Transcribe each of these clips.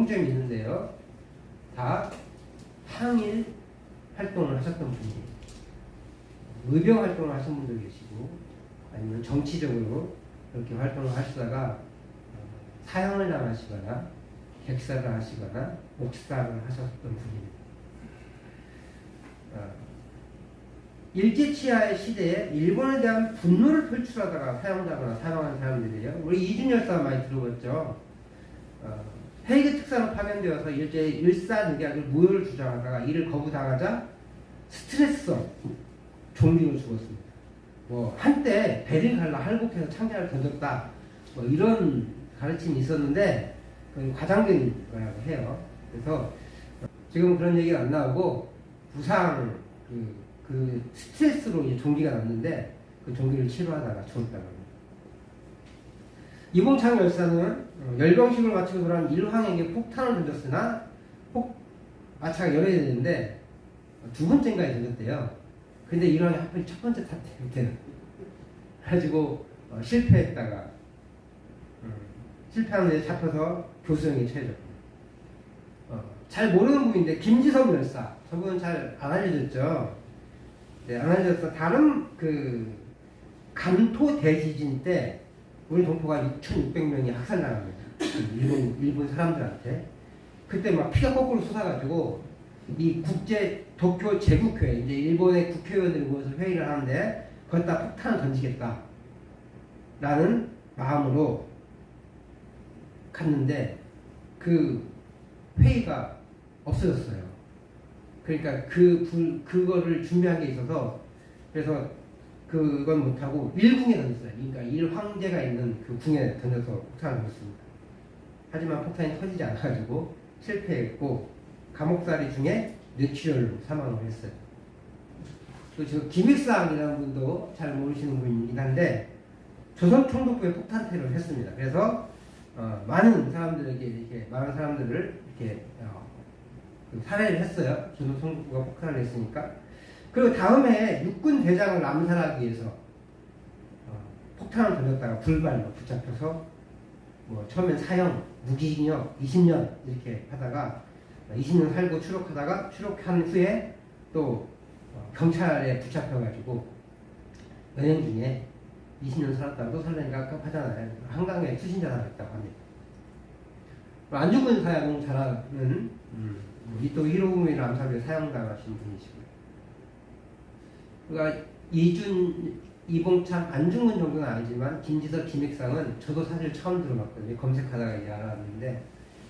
공통점이 있는데요. 다 항일 활동을 하셨던 분이에요. 의병 활동을 하신 분도 계시고 아니면 정치적으로 그렇게 활동을 하시다가 사형을 당하시거나 객사를 하시거나 옥사를 하셨던 분입니다. 일제치하의 시대에 일본에 대한 분노를 표출하다가 사형당하거나 사망한 사람들이에요. 우리 이준열 사람 많이 들어봤죠. 헬기 특사로 파견되어서 일제 일사늑약을 무효를 주장하다가 이를 거부당하자 스트레스성 종기로 죽었습니다. 뭐 한때 베를갈라 할복해서 창자를 던졌다 뭐 이런 가르침이 있었는데 그건 과장된 거라고 해요. 그래서 지금 그런 얘기가 안 나오고 부상 그 스트레스로 이제 종기가 났는데 그 종기를 치료하다가 죽었다고 합니다. 이봉창 열사는 열병식을 마치고 돌아온 일황에게 폭탄을 던졌으나 마차가 열어야 되는데 두 번째인가에 던졌대요. 근데 일황이 하필 첫 번째 탔대요. 그때는. 그래가지고 실패했다가 실패하는데 잡혀서 교수형에 처해졌고 잘 모르는 분인데 김지섭 열사 저분은 잘 안 알려졌죠. 네, 안 알려졌어. 다른 그 간토 대지진 때 우리 동포가 2,600명이 학살당합니다. 일본 사람들한테. 그때 막 피가 거꾸로 솟아가지고 이 국제 도쿄 제국회 이제 일본의 국회의원들이 모여서 회의를 하는데 거기다 폭탄을 던지겠다 라는 마음으로 갔는데 그 회의가 없어졌어요. 그러니까 그거를 준비한 게 있어서 그래서 그건 못하고 일궁에 던졌어요. 그러니까 일황제가 있는 그 궁에 던져서 폭탄을 던졌습니다. 하지만 폭탄이 터지지 않아가지고 실패했고 감옥살이 중에 뇌출혈로 사망을 했어요. 또 지금 김일상이라는 분도 잘 모르시는 분이긴 한데 조선 총독부에 폭탄 테러를 했습니다. 그래서 많은 사람들에게 이렇게 많은 사람들을 이렇게 살해를 했어요. 조선 총독부가 폭탄을 했으니까. 그리고 다음에 육군 대장을 암살하기 위해서 폭탄을 던졌다가 불발로 붙잡혀서 뭐 처음엔 사형, 무기징역 20년 이렇게 하다가 20년 살고 추록한 후에 또 경찰에 붙잡혀가지고 연행 중에 20년 살았다가 또 살려니까 깝깝하잖아요. 한강에 투신자 당했다고 합니다. 안중근 사야동 잘 아는 또 히로부미를 암살에 사형당하신 분이시고요. 그러니까 이봉참, 안중근 정도는 아니지만 김지섭, 김익상은 저도 사실 처음 들어봤거든요. 검색하다가 이제 알았는데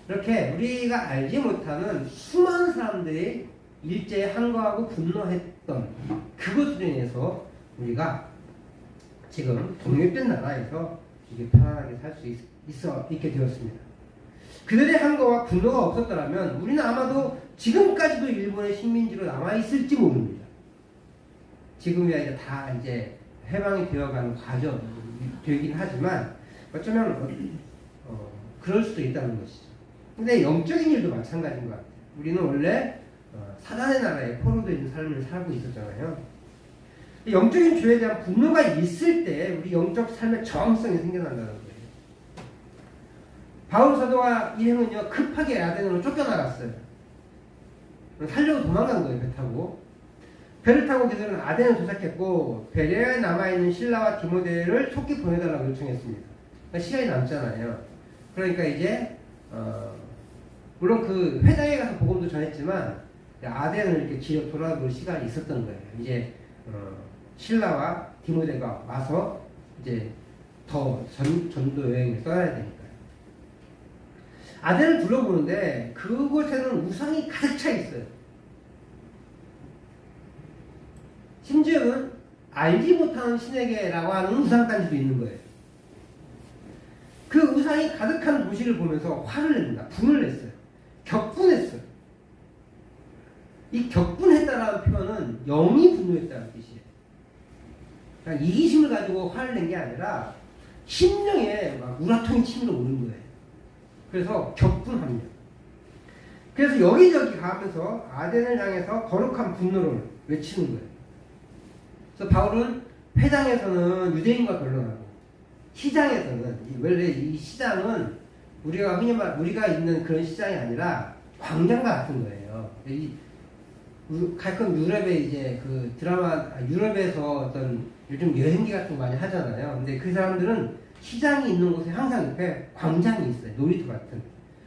이렇게 우리가 알지 못하는 수많은 사람들이 일제에 항거하고 분노했던 그것으로 인해서 우리가 지금 독립된 나라에서 이게 편안하게 살 수 있게 되었습니다. 그들의 항거와 분노가 없었더라면 우리는 아마도 지금까지도 일본의 식민지로 남아있을지 모릅니다. 지금이야 이제 다 이제 해방이 되어가는 과정이 되긴 하지만 어쩌면 그럴 수도 있다는 것이죠. 근데 영적인 일도 마찬가지인 것 같아요. 우리는 원래 사단의 나라에 포로되어 있는 삶을 살고 있었잖아요. 영적인 죄에 대한 분노가 있을 때 우리 영적 삶의 저항성이 생겨난다는 거예요. 바울 사도와 일행은요 급하게 아덴으로 쫓겨나갔어요. 살려고 도망간 거예요. 배 타고. 배를 타고 그들은 아덴에 도착했고 베레아에 남아있는 실라와 디모데를 속히 보내달라고 요청했습니다. 그러니까 시간이 남잖아요. 그러니까 이제 물론 그 회당에 가서 복음도 전했지만 아덴을 이렇게 지역 돌아볼 시간이 있었던 거예요. 이제 실라와 디모데가 와서 이제 더 전도 여행을 떠나야 되니까요. 아덴을 둘러보는데 그곳에는 우상이 가득 차 있어요. 심지어는 알지 못하는 신에게라고 하는 우상단지도 있는 거예요. 그 우상이 가득한 도시를 보면서 화를 냅니다. 분을 냈어요. 격분했어요. 이 격분했다라는 표현은 영이 분노했다는 뜻이에요. 그러니까 이기심을 가지고 화를 낸 게 아니라 심령에 막 우라통이 치밀어 오는 거예요. 그래서 격분합니다. 그래서 여기저기 가면서 아덴을 향해서 거룩한 분노를 외치는 거예요. 그래서 바울은 회당에서는 유대인과 변론하고 시장에서는 원래 이 시장은 우리가 흔히 우리가 있는 그런 시장이 아니라 광장과 같은 거예요. 가끔 유럽에 이제 그 드라마, 유럽에서 어떤 요즘 여행기 같은 거 많이 하잖아요. 근데 그 사람들은 시장이 있는 곳에 항상 옆에 광장이 있어요. 놀이터 같은.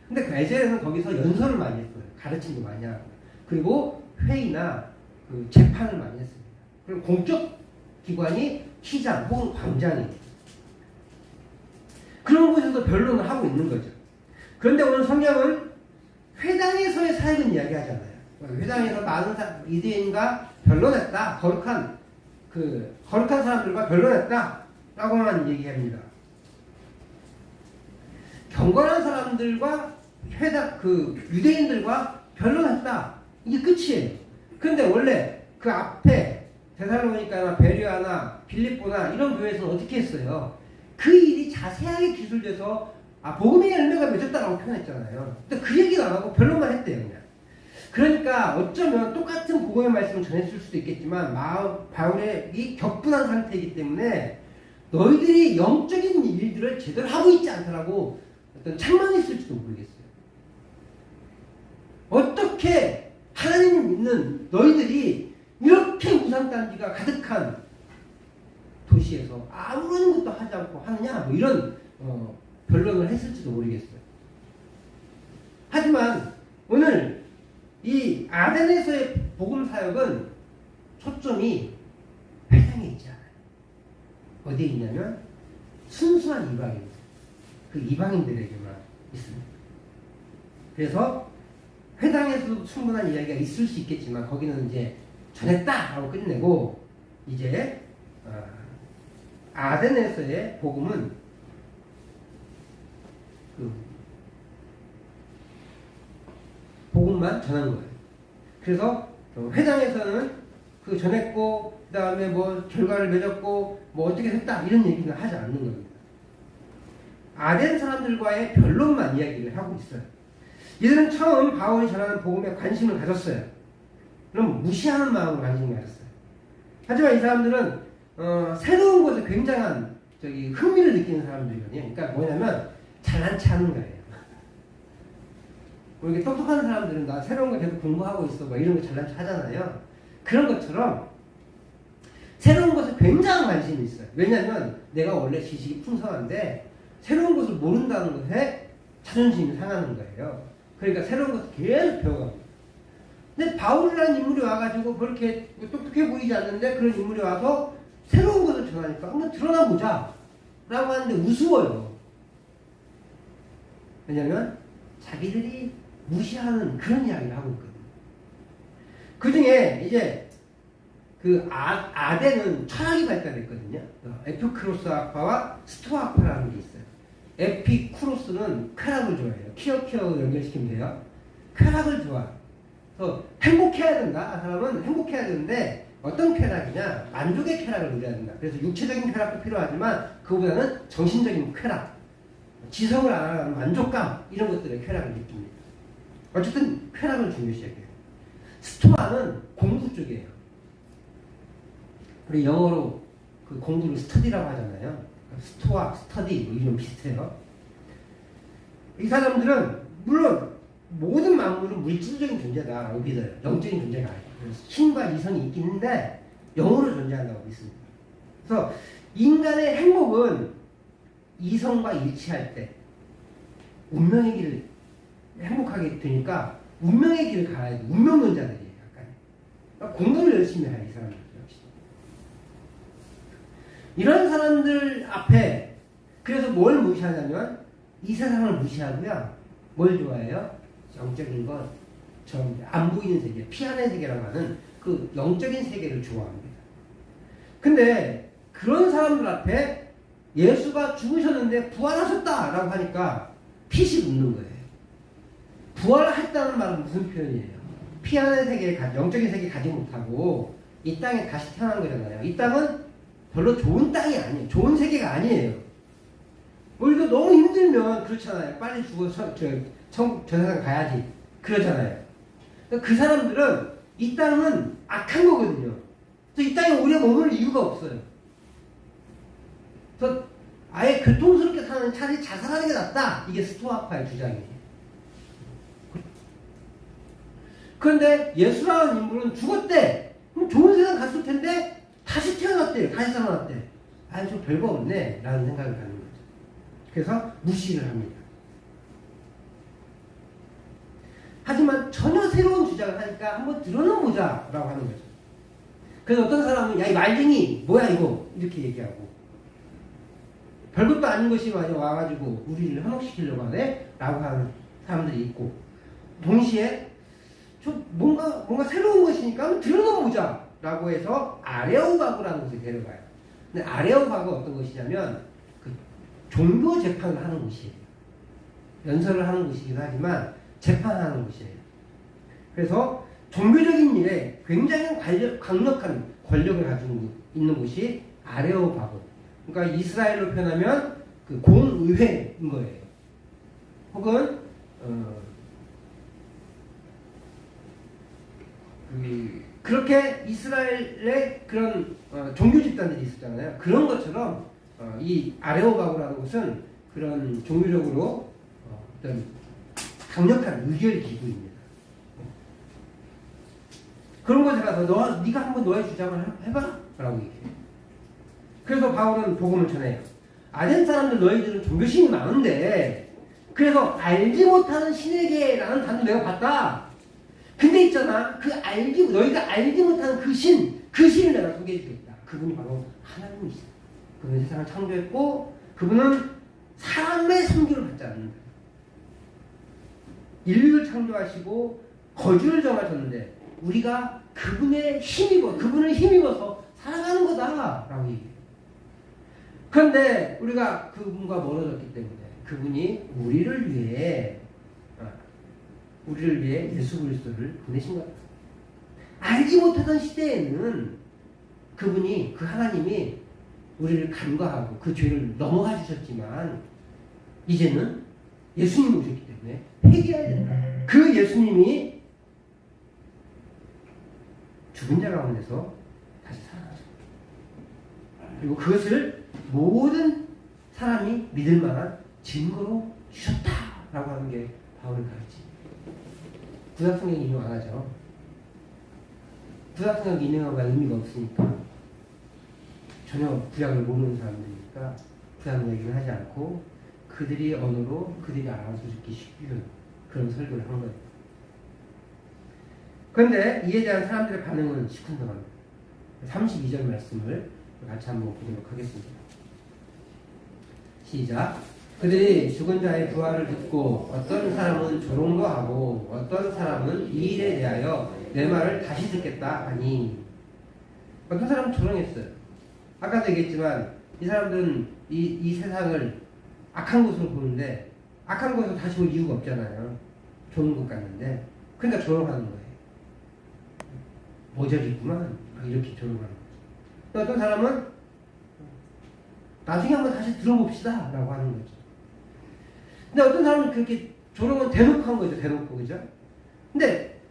근데 그 예전에는 거기서 연설을 많이 했어요. 가르침도 많이 하고. 그리고 회의나 그 재판을 많이 했습니다. 그럼 공적 기관이 시장 혹은 광장이에요. 그런 곳에서 변론을 하고 있는 거죠. 그런데 오늘 성경은 회당에서의 사역은 이야기하잖아요. 회당에서 많은 이대인과 변론했다. 거룩한 사람들과 변론했다. 라고만 얘기합니다. 경건한 사람들과 유대인들과 변론했다. 이게 끝이에요. 그런데 원래 그 앞에 데살로니가나 베레아나 빌립보나 이런 교회에서는 어떻게 했어요? 그 일이 자세하게 기술돼서 복음의 열매가 맺었다라고 표현했잖아요. 근데 그 얘기는 안 하고 변론만 했대요, 그냥. 그러니까 어쩌면 똑같은 복음의 말씀을 전했을 수도 있겠지만 바울이 격분한 상태이기 때문에 너희들이 영적인 일들을 제대로 하고 있지 않다라고 어떤 찬반이 있을지도 모르겠어요. 어떻게 하나님을 믿는 너희들이 이렇게 우상단지가 가득한 도시에서 아무런 것도 하지 않고 하느냐, 뭐 이런 변론을 했을지도 모르겠어요. 하지만 오늘 이 아덴에서의 복음 사역은 초점이 회당에 있지 않아요. 어디에 있냐면 순수한 이방인, 그 이방인들에게만 있습니다. 그래서 회당에서도 충분한 이야기가 있을 수 있겠지만 거기는 이제 전했다 하고 끝내고 이제 아덴에서의 복음은 복음만 전한 거예요. 그래서 회당에서는 그 전했고 그 다음에 뭐 결과를 맺었고 뭐 어떻게 했다 이런 얘기는 하지 않는 겁니다. 아덴 사람들과의 변론만 이야기를 하고 있어요. 이들은 처음 바울이 전하는 복음에 관심을 가졌어요. 그럼 무시하는 마음으로 관심을 가졌어요. 하지만 이 사람들은 새로운 것에 굉장한 흥미를 느끼는 사람들이거든요. 그러니까 뭐냐면 잘난 체 하는 거예요. 이렇게 똑똑한 사람들은 나 새로운 거 계속 공부하고 있어 막 이런 거 잘난 체 하잖아요. 그런 것처럼 새로운 것에 굉장한 관심이 있어요. 왜냐하면 내가 원래 지식이 풍성한데 새로운 것을 모른다는 것에 자존심이 상하는 거예요. 그러니까 새로운 것을 계속 배워갑니다. 근데 바울이라는 인물이 와가지고 그렇게 똑똑해 보이지 않는데 그런 인물이 와서 새로운 것을 전하니까 한번 드러나 보자 라고 하는데 우스워요. 왜냐면 자기들이 무시하는 그런 이야기를 하고 있거든요. 그 중에 이제 그 아덴은 철학이 발달했거든요. 에피쿠로스학파와 스토아학파라는 게 있어요. 에피쿠로스는 쾌락을 좋아해요. 키어 연결시키면 돼요. 쾌락을 좋아. 그래서 행복해야 된다. 아 사람은 행복해야 되는데 어떤 쾌락이냐? 만족의 쾌락을 누려야 된다. 그래서 육체적인 쾌락도 필요하지만 그거보다는 정신적인 쾌락, 지성을 알아가는 만족감 이런 것들의 쾌락을 느낍니다. 어쨌든 쾌락을 중요시해요. 스토아는 공부 쪽이에요. 우리 영어로 그 공부를 스터디라고 하잖아요. 스토아, 스터디 뭐 이런 비슷해요. 이 사람들은 물론 모든 만물은 물질적인 존재다라고 믿어요. 영적인 존재가 아니에요. 힘과 이성이 있긴 한데 영으로 존재한다고 믿습니다. 그래서 인간의 행복은 이성과 일치할 때 운명의 길을 행복하게 되니까 운명의 길을 가야 돼. 운명론자들이에요. 약간. 그러니까 공부를 열심히 해요. 이 사람들 역시. 이런 사람들 앞에 그래서 뭘 무시하냐면 이 세상을 무시하고요. 뭘 좋아해요? 영적인 것, 안 보이는 세계, 피안의 세계라고 하는 그 영적인 세계를 좋아합니다. 근데 그런 사람들 앞에 예수가 죽으셨는데 부활하셨다라고 하니까 피식 웃는 거예요. 부활했다는 말은 무슨 표현이에요? 피안의 세계, 영적인 세계 가지 못하고 이 땅에 다시 태어난 거잖아요. 이 땅은 별로 좋은 땅이 아니에요. 좋은 세계가 아니에요. 우리도 너무 힘들면 그렇잖아요. 빨리 죽어서 저 세상 가야지. 그러잖아요. 그 사람들은 이 땅은 악한 거거든요. 그래서 이 땅에 오래 머물 이유가 없어요. 그래서 아예 교통스럽게 사는 차라리 자살하는 게 낫다. 이게 스토아파의 주장이에요. 그런데 예수라는 인물은 죽었대. 그럼 좋은 세상 갔을 텐데 다시 태어났대요. 다시 살아났대. 아니 좀 별거 없네 라는 생각을 갖는 거죠. 그래서 무시를 합니다. 하지만 전혀 새로운 주장을 하니까 한번 들어는 보자 라고 하는 거죠. 그래서 어떤 사람은 야 이 말쟁이 뭐야 이거 이렇게 얘기하고 별것도 아닌 것이 와가지고 우리를 현혹시키려고 하네 라고 하는 사람들이 있고 동시에 좀 뭔가 새로운 것이니까 한번 들어는 보자 라고 해서 아레오바고라는 곳에 데려가요. 근데 아레오바고가 어떤 것이냐면 그 종교 재판을 하는 곳이에요. 연설을 하는 곳이기도 하지만 재판하는 곳이에요. 그래서 종교적인 일에 굉장히 강력한 권력을 가지고 있는 곳이 아레오바고. 그러니까 이스라엘로 표현하면 그 공의회인 거예요. 혹은 그렇게 이스라엘의 그런 종교 집단들이 있었잖아요. 그런 것처럼 이 아레오바고라는 곳은 그런 종교적으로 어떤 강력한 의결 기구입니다. 그런 곳에 가서 네가 한번 너의 주장을 해봐 라고 얘기해요. 그래서 바울은 복음을 전해요. 아덴 사람들 너희들은 종교심이 많은데 그래서 알지 못하는 신에게라는 단어 내가 봤다. 근데 있잖아 너희가 알지 못하는 그 신을 내가 소개해 주겠다. 그분이 바로 하나님이시다. 그분은 세상을 창조했고 그분은 사람의 선교를 받지 않는다. 인류를 창조하시고 거주를 정하셨는데 우리가 그분을 힘입어서 살아가는 거다라고 얘기해요. 그런데 우리가 그분과 멀어졌기 때문에 그분이 우리를 위해 예수 그리스도를 보내신 겁니다. 알지 못하던 시대에는 그분이 그 하나님이 우리를 간과하고 그 죄를 넘어가 주셨지만 이제는 예수님이 오셨기 때문에 회개해야 된다. 그 예수님이 죽은 자 가운데서 다시 살아나셨다. 그리고 그것을 모든 사람이 믿을 만한 증거로 주셨다라고 하는 게 바울의 가르침입니다. 구약성경 인용 안 하죠. 구약성경 인용하면 의미가 없으니까 전혀 구약을 모르는 사람들이니까 구약 얘기는 하지 않고 그들이 언어로 그들이 알아서 듣기 쉬운 그런 설교를 한 거예요. 그런데 이에 대한 사람들의 반응은 시큰둥합니다. 32절 말씀을 같이 한번 보도록 하겠습니다. 시작. 그들이 죽은 자의 부활을 듣고 어떤 사람은 조롱도 하고 어떤 사람은 이 일에 대하여 내 말을 다시 듣겠다 하니 어떤 사람은 조롱했어요. 아까도 얘기했지만 이 사람들은 이 세상을 악한 것으로 보는데 악한 것으로 다시 볼 이유가 없잖아요. 좋은 것 같는데 그러니까 조롱하는 거예요. 모자리구만 이렇게 조롱하는 거죠. 또 어떤 사람은 나중에 한번 다시 들어봅시다 라고 하는 거죠. 근데 어떤 사람은 그렇게 조롱은 대놓고 한 거죠. 대놓고 그죠? 근데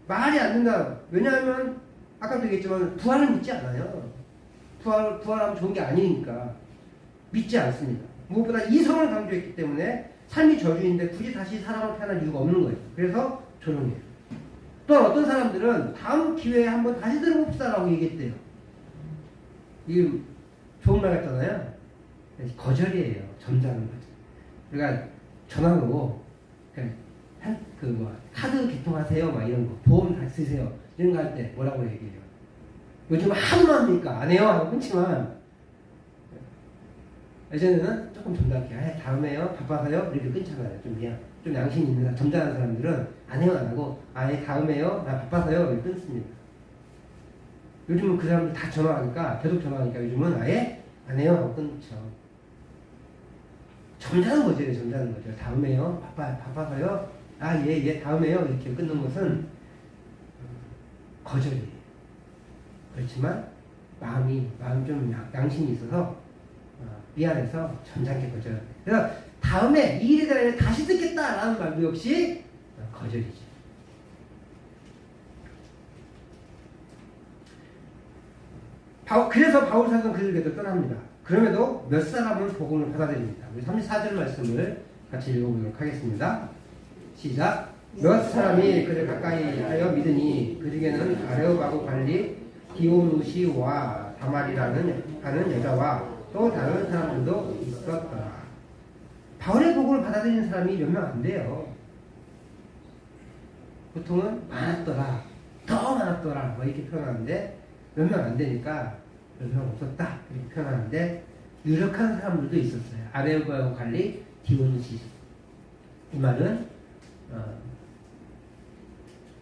말이 안 된다. 왜냐하면 아까도 얘기했지만 부활을 믿지 않아요. 부활하면 좋은 게 아니니까 믿지 않습니다. 무엇보다 이성을 강조했기 때문에 삶이 저주인데 굳이 다시 사람을 태어날 이유가 없는 거예요. 그래서 조롱해요. 또 어떤 사람들은 다음 기회에 한번 다시 들어봅시다라고 얘기했대요. 이게 좋은 말 같잖아요. 거절이에요. 점잖은 거죠. 그러니까 전화로 카드 개통하세요 막 이런 거 보험 다 쓰세요 이런 거 할 때 뭐라고 얘기해요. 요즘 하도 많으니까 안 해요 하고 끊지만 예전에는 조금 점잖게 다음에요 바빠서요 이렇게 끊잖아요. 좀 양심 있는 점잖은 사람들은 안 해요 안 하고 다음에요 나 바빠서요 이렇게 끊습니다. 요즘은 그 사람들 다 전화하니까 계속 전화하니까 요즘은 아예 안 해요 하고 끊죠. 점잖은 거죠. 점잖은 거죠. 다음에요 바빠서요 예 다음에요 이렇게 끊는 것은 거절이에요. 그렇지만 마음이 좀 양심이 있어서 미안해서 점잖게 거절. 그래서 다음에 이 일에 대해 다시 듣겠다라는 말도 역시 거절이죠. 그래서 바울 사도는 그들에게도 떠납니다. 그럼에도 몇 사람은 복음을 받아들입니다. 우리 34절 말씀을 같이 읽어보도록 하겠습니다. 시작. 몇 사람이 그를 가까이 하여 믿으니 그 중에는 아레오바고 관리 디오누시와 다말이라는 하는 여자와 또 다른 사람들도 있었더라. 바울의 복음을 받아들이는 사람이 몇 명 안 돼요. 보통은 많았더라, 더 많았더라 뭐 이렇게 표현하는데 몇 명 안 되니까 몇 명 없었다 이렇게 표현하는데 유력한 사람들도 있었어요. 아레오바고 관리 디오누시. 이 말은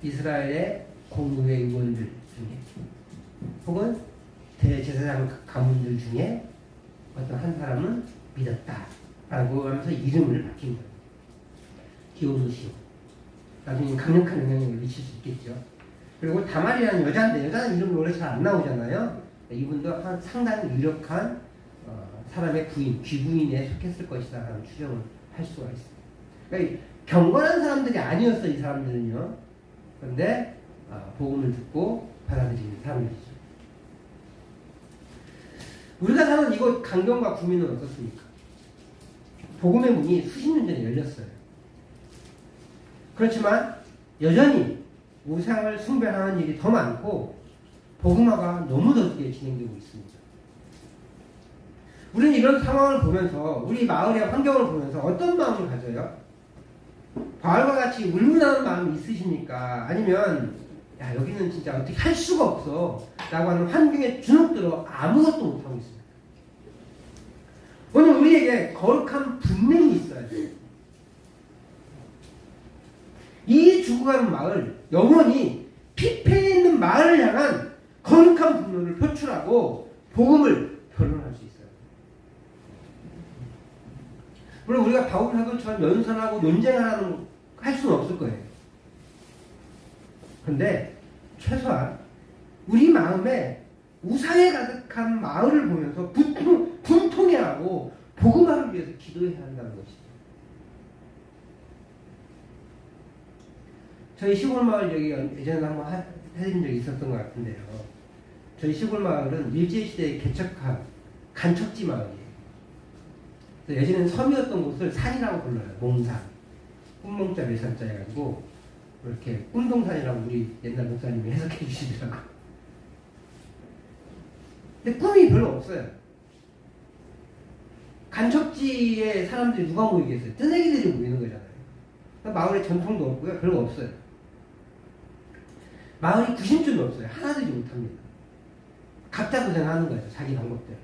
이스라엘의 공무회 의원들 중에 혹은 대제사장 가문들 중에 어떤 한 사람은 믿었다 라고 하면서 이름을 바뀐 거예요. 디오누시오. 나중에 강력한 영향력을 미칠 수 있겠죠. 그리고 다말이라는 여자인데 여자는 이름 원래 잘 안 나오잖아요. 이분도 한 상당히 유력한 사람의 부인, 귀부인에 속했을 것이다 라는 추정을 할 수가 있습니다. 그러니까 경건한 사람들이 아니었어 이 사람들은요. 그런데 복음을 듣고 받아들이는 사람들이죠. 우리가 사는 이곳 강경과 구민은 어떻습니까? 복음의 문이 수십 년 전에 열렸어요. 그렇지만 여전히 우상을 숭배하는 일이 더 많고 복음화가 너무 더디게 진행되고 있습니다. 우리는 이런 상황을 보면서 우리 마을의 환경을 보면서 어떤 마음을 가져요? 바울과 같이 울문하는 마음이 있으십니까? 아니면 야 여기는 진짜 어떻게 할 수가 없어 라고 하는 환경에 주눅들어 아무것도 못하고 있습니다. 오늘 우리에게 거룩한 분명이 있어야 돼요. 이 죽어가는 마을, 영원히 피폐해 있는 마을을 향한 거룩한 분노를 표출하고 복음을 변론할 수 있어요. 물론 우리가 바울 사도처럼 연선하고 논쟁하는 할 수는 없을 거예요. 그런데 최소한 우리 마음에 우상에 가득한 마을을 보면서 분통해하고 복음화를 위해서 기도해야 한다는 것이죠. 저희 시골 마을 여기 예전에 한번 해드린 적이 있었던 것 같은데요. 저희 시골 마을은 일제시대에 개척한 간척지 마을이에요. 예전에는 섬이었던 곳을 산이라고 불러요. 몽산. 꿈몽자 밀산자 해가지고 이렇게 꿈동산이라고 우리 옛날 목사님이 해석해 주시더라고요. 근데 꿈이 별로 없어요. 간척지에 사람들이 누가 모이겠어요? 뜨내기들이 모이는 거잖아요. 마을에 전통도 없고요. 별로 없어요. 마을이 구심점이 없어요. 하나 되지 못합니다. 각자 도전하는 거예요. 자기 방법대로.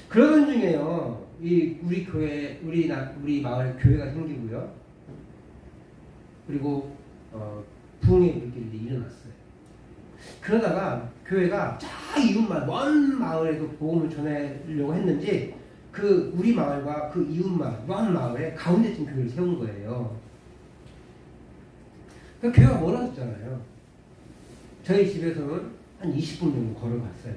그러던 중에요. 우리 교회, 우리 마을에 교회가 생기고요. 그리고 부흥의 물길이 일어났어요. 그러다가 교회가 저 이웃마을, 먼 마을에도 복음을 전하려고 했는지 우리 마을과 그 이웃마을, 먼 마을에 가운데쯤 교회를 세운 거예요. 그 교회가 멀어졌잖아요. 저희 집에서는 한 20분 정도 걸어갔어야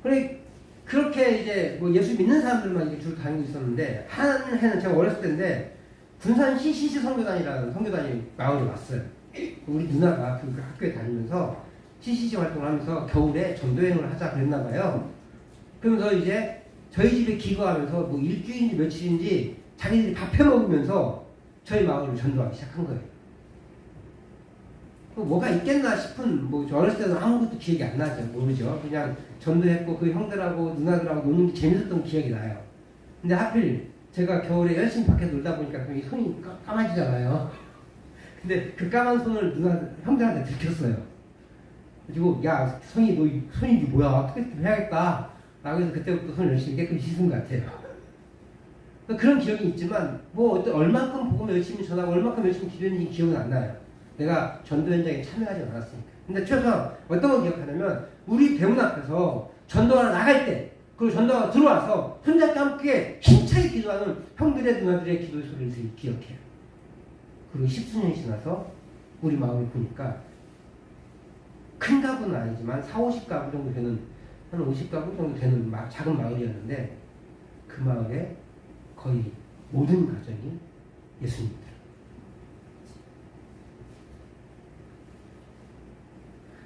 됐어요. 그렇게 이제 뭐 예수 믿는 사람들만 이렇게 줄 다니고 있었는데 한 해는 제가 어렸을 때인데 군산 CCC 선교단이라는 선교단이 마을에 왔어요. 우리 누나가 그 학교에 다니면서 CCC 활동을 하면서 겨울에 전도여행을 하자 그랬나 봐요. 그러면서 이제 저희 집에 기거하면서 뭐 일주일인지 며칠인지 자기들이 밥 해 먹으면서 저희 마을을 전도하기 시작한 거예요. 뭐가 있겠나 싶은, 저 어렸을 때는 아무것도 기억이 안 나죠. 모르죠. 그냥 전도했고 그 형들하고 누나들하고 노는 게 재밌었던 기억이 나요. 근데 하필 제가 겨울에 열심히 밖에 놀다 보니까 이 손이 까마지잖아요. 근데 그 까만 손을 형들한테 들켰어요. 그리고 야 손이 이게 뭐야 어떻게 해야겠다 라고 해서 그때부터 손을 열심히 깨끗이 씻은 것 같아요. 그런 기억이 있지만 얼만큼 복음을 열심히 전하고 얼만큼 열심히 기도했는지 기억은 안 나요. 내가 전도 현장에 참여하지 않았으니까. 근데 최소한 어떤 걸 기억하냐면 우리 대문 앞에서 전도하러 나갈 때 그리고 전도가 들어와서 손잡고 함께 힘차게 기도하는 형들의 누나들의 기도 소리를 기억해요. 그리고 10수년이 지나서 우리 마음을 보니까 큰 가구는 아니지만 40-50가구 정도 되는 한 50가구 정도 되는 작은 마을이었는데 그 마을에 거의 모든 가정이 예수님들.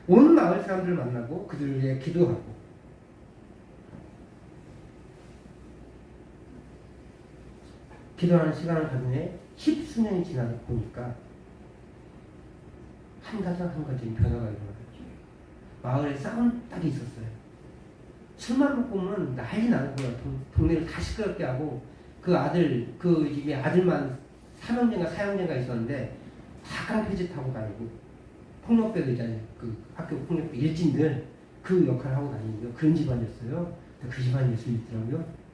온 마을 사람들을 만나고 그들에게 기도하고 기도하는 시간을 가중에 10수년이 지나서 보니까 한 가정 한 가정 변화가 일어나요. 마을에 싸운 딸이 있었어요. 술만 먹고 오면 난리 나는 거야. 동네를 다 시끄럽게 하고 그 아들, 그 집에 아들만 3형제인가 4형제가 있었는데 다 깡패짓 하고 다니고 폭력배들 있잖아요. 그 학교 폭력배 일진들 그 역할을 하고 다니는 거 그런 집안이었어요. 그 집안이 예수 믿더라고요.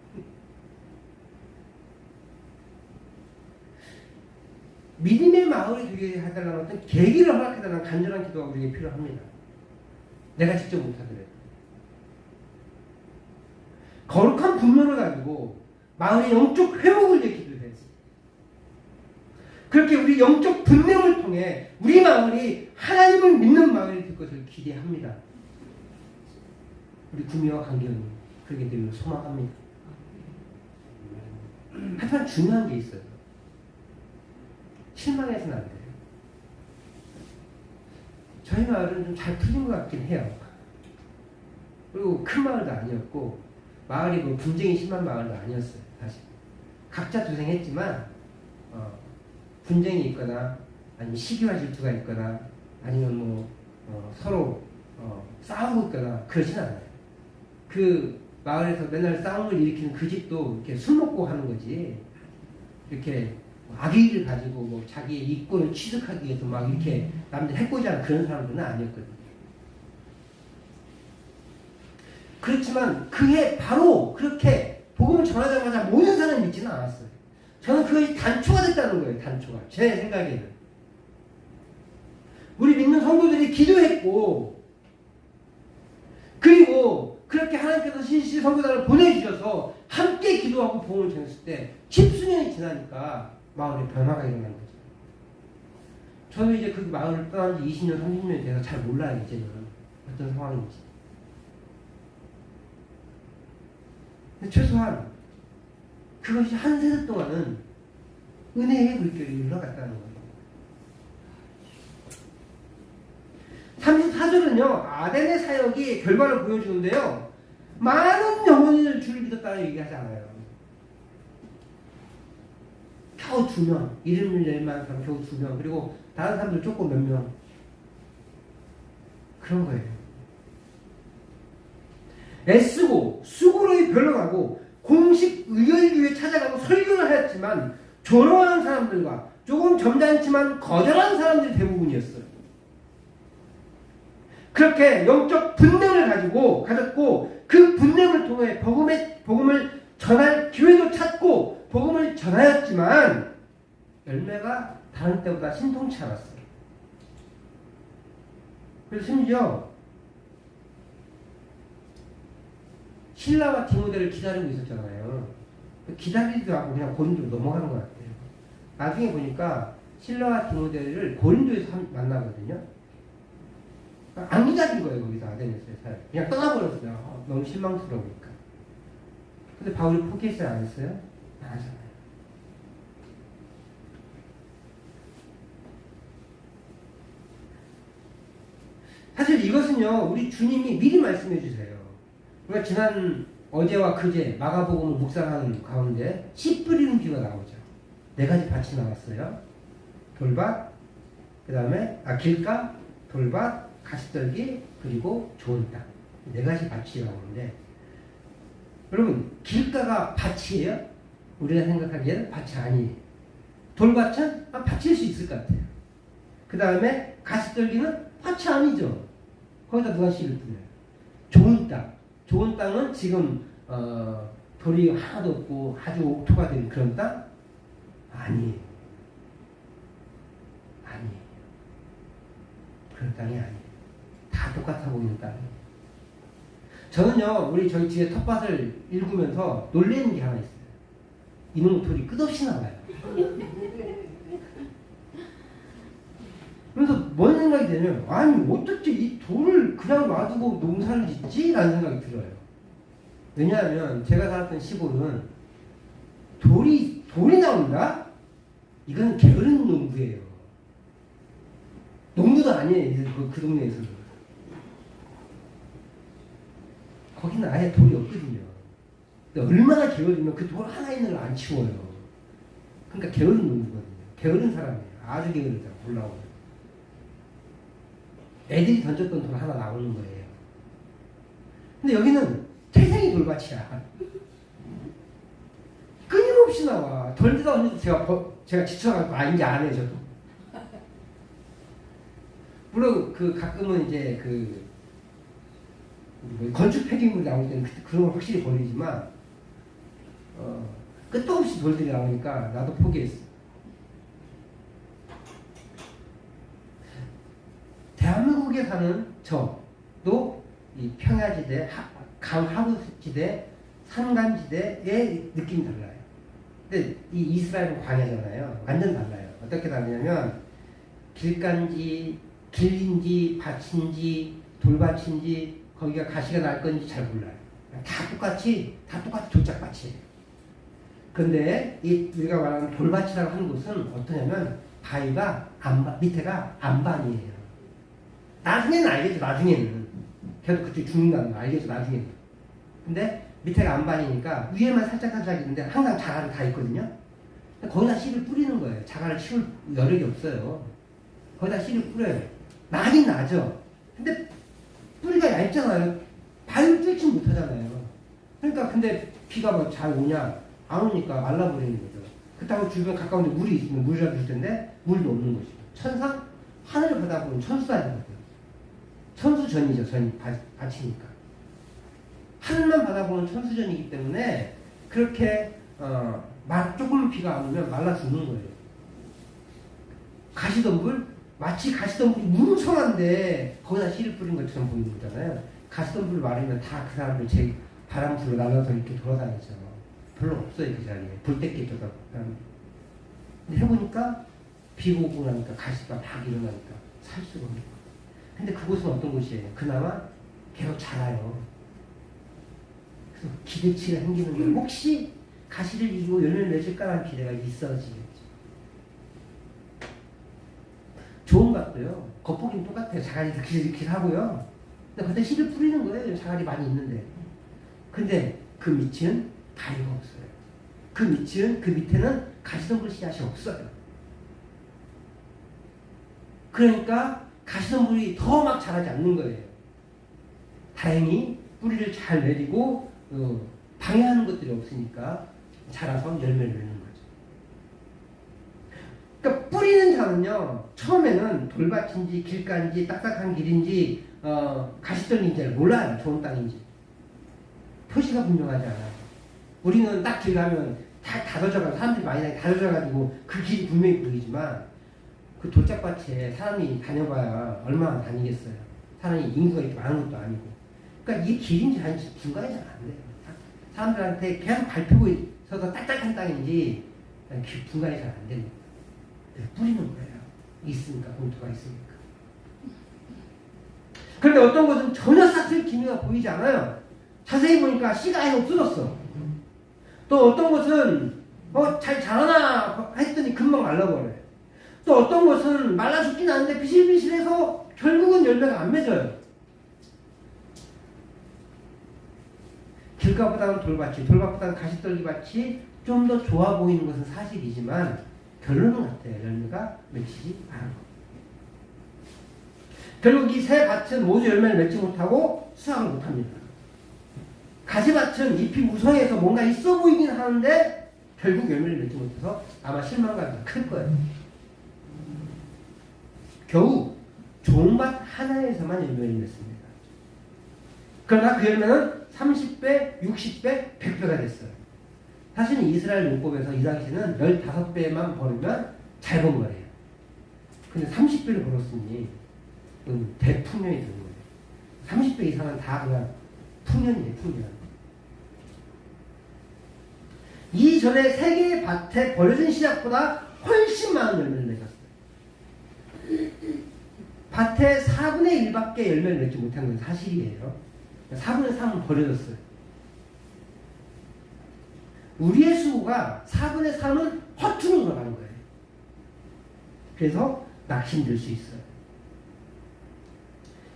믿음의 마을이 되게 해달라는 어떤 계기를 허락해달라는 간절한 기도가 우리에게 필요합니다. 내가 직접 못하더라도 거룩한 분노를 가지고 마을의 영적 회복을 위해 기도해야지. 그렇게 우리 영적 분명을 통해 우리 마을이 하나님을 믿는 마을이 될 것을 기대합니다. 우리 구미와 강기현님 그렇게 되기를 소망합니다. 하지만 중요한 게 있어요. 실망해서는 안 돼요. 저희 마을은 좀 잘 풀린 것 같긴 해요. 그리고 큰 마을도 아니었고 마을이 뭐 분쟁이 심한 마을도 아니었어요. 사실 각자 도생했지만 분쟁이 있거나 아니면 시기와 질투가 있거나 아니면 뭐 서로 싸우고 있거나 그러진 않아요. 그 마을에서 맨날 싸움을 일으키는 그 집도 이렇게 술 먹고 하는 거지 이렇게 악의를 가지고 뭐 자기의 이권을 취득하기 위해서 막 이렇게 남들 해코지하는 그런 사람들은 아니었거든요. 그렇지만 그해 바로 그렇게 복음을 전하자마자 모든 사람이 믿지는 않았어요. 저는 그것이 단초가 됐다는 거예요. 단초가. 제 생각에는. 우리 믿는 성도들이 기도했고 그리고 그렇게 하나님께서 신실 성도들을 보내주셔서 함께 기도하고 복음을 전했을 때 10수년이 지나니까 마을에 변화가 일어난 거죠. 저는 이제 그 마을을 떠난 지 20년, 30년이 돼서 잘 몰라요. 이제는 어떤 상황인지. 근데 최소한 그것이 한 세대 동안은 은혜의 물결이 흘러갔다는 거예요. 34절은요 아덴의 사역이 결과를 보여주는데요 많은 영혼을 주를 믿었다고 얘기하지 않아요. 겨우 2명, 이름을 낼 만한 사람 겨우 2명, 그리고 다른 사람들 조금 몇 명. 그런 거예요. 애쓰고 수고로이 변론하고 공식 의결교회에 찾아가고 설교를 하였지만 조롱하는 사람들과 조금 점잖지만 거절하는 사람들이 대부분이었어요. 그렇게 영적 분냄을 가졌고 그 분냄을 통해 복음을 전할 기회도 찾고 복음을 전하였지만 열매가 다른 때보다 신통치 않았어요. 그래서 심지어 신라와 디모데를 기다리고 있었잖아요. 기다리지도 않고 그냥 고린도로 넘어가는 것 같아요. 나중에 보니까 신라와 디모데를 고린도에서 만나거든요. 안 기다린 거예요. 거기서 아데네스에서. 그냥 떠나버렸어요. 너무 실망스러우니까. 근데 바울이 포기했어요? 안 했어요? 안 하잖아요. 사실 이것은요 우리 주님이 미리 말씀해 주세요. 우리가 지난 어제와 그제 마가복음을 묵상하는 가운데 씨 뿌리는 비유가 나오죠. 4가지 밭이 나왔어요. 돌밭, 그 다음에 길가, 돌밭, 가시떨기, 그리고 좋은 땅. 4가지 밭이 나오는데 여러분 길가가 밭이에요? 우리가 생각하기에는 밭이 아니에요. 돌밭은 밭일 수 있을 것 같아요. 그 다음에 가시떨기는 밭이 아니죠. 거기다 누가 씨를 뿌려요. 좋은 땅. 좋은 땅은 지금 돌이 하나도 없고 아주 옥토가 된 그런 땅? 아니에요. 아니에요. 그런 땅이 아니에요. 다 똑같아 보이는 땅이에요. 저는요 저희 뒤에 텃밭을 읽으면서 놀라는 게 하나 있어요. 이놈 돌이 끝없이 나와요. 그래서 뭔 생각이 드냐면 아니 어떻게 이 돌을 그냥 놔두고 농사를 짓지? 라는 생각이 들어요. 왜냐하면 제가 살았던 시골은 돌이 나온다? 이건 게으른 농부예요. 농부도 아니에요. 그 동네에서는. 거기는 아예 돌이 없거든요. 근데 얼마나 게으르면 그 돌 하나 있는 걸 안 치워요. 그러니까 게으른 놈이거든요. 게으른 사람이에요. 아주 게으른 사람. 올라오면. 애들이 던졌던 돌 하나 나오는 거예요. 근데 여기는 태생이 돌밭이야. 끊임없이 나와. 던지다 던지다 제가 지쳐가지고 이제 안 해, 저도. 물론 가끔은 이제 건축 폐기물이 나올 때는 그런 걸 확실히 버리지만 끝도 없이 돌들이 나오니까 나도 포기했어. 대한민국에 사는 저도 이 평야지대, 강하구지대, 산간지대의 느낌이 달라요. 근데 이 이스라엘은 광야잖아요. 완전 달라요. 어떻게 다르냐면 길간지, 길인지, 밭인지, 돌밭인지, 거기가 가시가 날 건지 잘 몰라요. 다 똑같이 돌짝밭이에요. 근데 우리가 말하는 돌밭이라고 하는 곳은 어떠냐면 바위가 밑에가 안반이에요. 나중에는 알겠죠. 나중에는 걔도 그때 죽는다는 거 알겠죠. 나중에는. 근데 밑에가 안반이니까 위에만 살짝 있는데 항상 자갈이 다 있거든요. 거기다 씨를 뿌리는 거예요. 자갈을 키울 여력이 없어요. 거기다 씨를 뿌려요. 나긴 나죠. 근데 뿌리가 얇잖아요. 바위를 뚫지 못하잖아요. 그러니까 근데 비가 뭐 잘 오냐? 안 오니까 말라버리는 거죠. 그렇다고 주변 가까운 데 물이 있으면 물이라도 줄 텐데 물도 없는 것이죠. 천상 하늘을 받아보면 천수가 아니거든요. 천수전이죠. 밭이니까. 하늘만 받아보면 천수전이기 때문에 그렇게 조금 비가 안 오면 말라 죽는 거예요. 가시덤불? 마치 가시덤불이 뭉청한데 거기다 씨를 뿌린 것처럼 보이는 거잖아요. 가시덤불을 마르면 다 그 사람들 바람 불어 날아서 이렇게 돌아다니죠. 별로 없어요. 그 자리에. 불때끼 떠다. 근데 해보니까 비 오고 나니까 가시가 막 일어나니까 살 수가 없는 거예요. 근데 그곳은 어떤 곳이에요? 그나마 계속 자라요. 그래서 기대치가 생기는 거예요. 혹시 가시를 이기고 열매를 맺을까라는 기대가 있어지겠죠. 좋은 밭도요. 겉보기는 똑같아요. 자갈이 이렇게 하고요. 근데 그때 씨를 뿌리는 거예요. 자갈이 많이 있는데. 근데 그 밑은 바위가 없어요. 그 밑에는 가시덤불 씨앗이 없어요. 그러니까 가시덤불이 더 막 자라지 않는 거예요. 다행히 뿌리를 잘 내리고 방해하는 것들이 없으니까 자라서 열매를 내는 거죠. 그러니까 뿌리는 자는요. 처음에는 돌밭인지 길가인지 딱딱한 길인지 가시덤인지 잘 몰라요. 좋은 땅인지. 표시가 분명하지 않아요. 우리는 딱 길 가면 다 젖어가지고 사람들이 많이 젖어가지고 그 길이 분명히 보이지만 그 돌짝밭에 사람이 다녀봐야 얼마나 다니겠어요. 사람이 인구가 이렇게 많은 것도 아니고. 그러니까 이게 길인지 아닌지 분간이 잘 안 돼요. 사람들한테 계속 밟히고 있어서 딱딱한 땅인지 분간이 잘 안 됩니다. 뿌리는 거예요. 있으니까, 본토가 있으니까. 그런데 어떤 것은 전혀 싹쓸 기미가 보이지 않아요. 자세히 보니까 씨가 아예 없어졌어. 또 어떤 것은 잘 자라나 했더니 금방 말라버려요. 또 어떤 것은 말라 죽진 않는데 비실비실해서 결국은 열매가 안 맺어요. 길가보다는 돌밭보다는 가시떨기밭이 좀 더 좋아 보이는 것은 사실이지만 결론은 같아요. 열매가 맺히지 않은 것. 결국 이 세 밭은 모두 열매를 맺지 못하고 수확을 못합니다. 가시밭은 잎이 무성해서 뭔가 있어 보이긴 하는데 결국 열매를 맺지 못해서 아마 실망감이 클 거예요. 겨우 좋은 밭 하나에서만 열매를 맺습니다. 그러나 그 열매는 30배, 60배, 100배가 됐어요. 사실은 이스라엘 율법에서 이 당시에는 15배만 벌으면 잘 번 거예요. 근데 30배를 벌었으니 대풍년이 되는 거예요. 30배 이상은 다 그냥 풍년이에요. 풍년. 이전에 세 개의 밭에 버려진 씨앗보다 훨씬 많은 열매를 맺었어요. 밭에 4분의 1밖에 열매를 맺지 못한 건 사실이에요. 4분의 3은 버려졌어요. 우리의 수고가 4분의 3은 허투루 들어가는 거예요. 그래서 낙심될 수 있어요.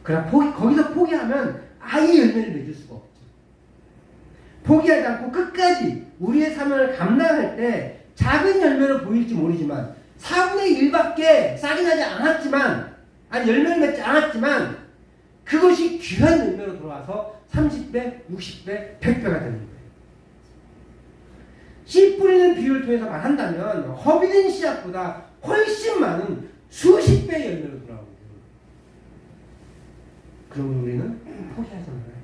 그러나 거기서 포기하면 아예 열매를 맺을 수가 없죠. 포기하지 않고 끝까지 우리의 사명을 감당할 때 작은 열매로 보일지 모르지만 4분의 1밖에 싹이 나지 않았지만 아니 열매를 맺지 않았지만 그것이 귀한 열매로 돌아와서 30배, 60배, 100배가 되는 거예요. 씨 뿌리는 비유를 통해서 말한다면 허비된 씨앗보다 훨씬 많은 수십 배의 열매로 돌아오는 거예요. 그러면 우리는 포기하지 말아요.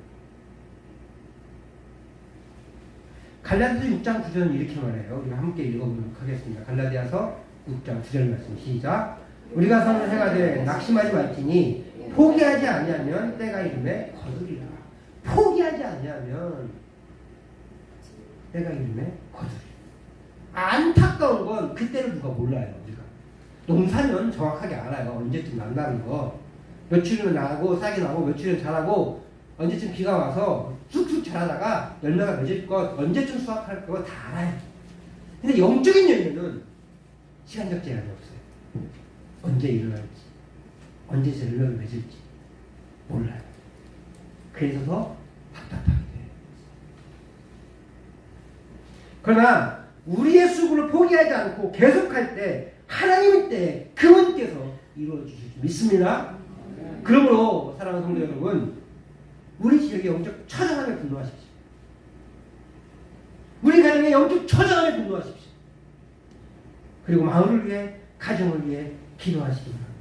갈라디아서 6장 9절은 이렇게 말해요. 우리가 함께 읽어보도록 하겠습니다. 갈라디아서 6장 9절 말씀 시작. 우리가 사는 해가 돼 낙심하지 말지니 포기하지 아니하면 때가 이름에 거두리라. 포기하지 아니하면 때가 이름에 거두리라. 안타까운 건 그때를 누가 몰라요. 우리가 농사는 정확하게 알아요. 언제쯤 난다는 거. 며칠이면 나고 싹이 나고 며칠이면 자라고 언제쯤 비가 와서 쑥쑥 자라다가 열매가 맺을 것 언제쯤 수확할 거 다 알아요. 근데 영적인 열매는 시간적 제한이 없어요. 언제 일어날지 언제 열매를 맺을지 몰라요. 그래서 더 답답하게 돼요. 그러나 우리의 수고를 포기하지 않고 계속할 때 하나님의 때에 그분께서 이루어주실 줄 믿습니다. 그러므로 사랑하는 성도 여러분, 우리 지역의 영적 처절함에 분노하십시오. 우리 가정의 영적 처절함에 분노하십시오. 그리고 마을을 위해 가정을 위해 기도하시기 바랍니다.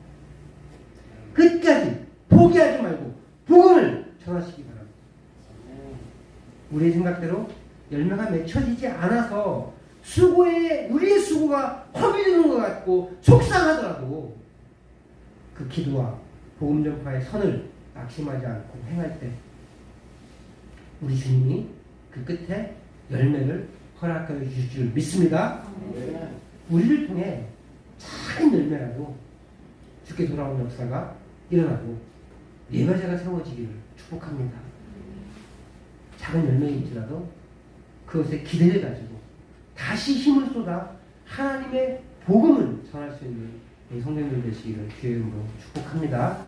끝까지 포기하지 말고 복음을 전하시기 바랍니다. 우리의 생각대로 열매가 맺혀지지 않아서 우리의 수고가 허비되는 것 같고 속상하더라도 그 기도와 복음 전파의 선을 낙심하지 않고 행할 때 우리 주님이 그 끝에 열매를 허락하여 주실 줄 믿습니다. 우리를 통해 작은 열매라도 주께 돌아오는 역사가 일어나고 예배자가 세워지기를 축복합니다. 작은 열매일지라도 그것에 기대를 가지고 다시 힘을 쏟아 하나님의 복음을 전할 수 있는 성도님들 되시기를 주의 이름으로 축복합니다.